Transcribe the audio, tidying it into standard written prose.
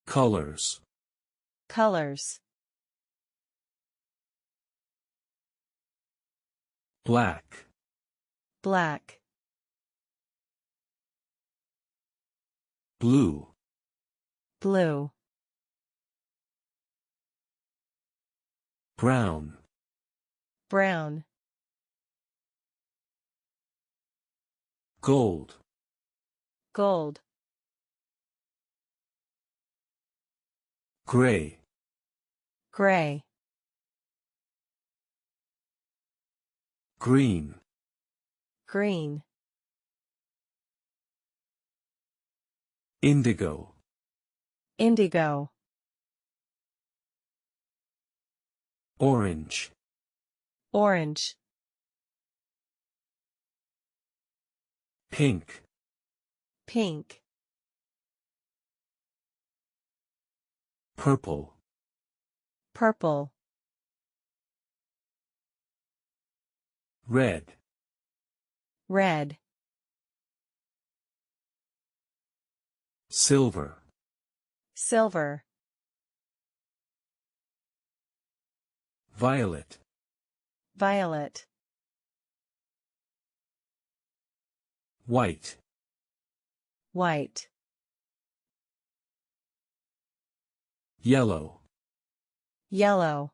Colors. Colors. Black. Black. Blue. Blue. Brown. Brown. Gold. Gold. Gray. Gray. Green. Green. Indigo. Indigo. Orange. Orange. Pink. Pink. Purple. Purple. Red. Red. Silver. Silver. Violet. Violet. White. White. Yellow. Yellow.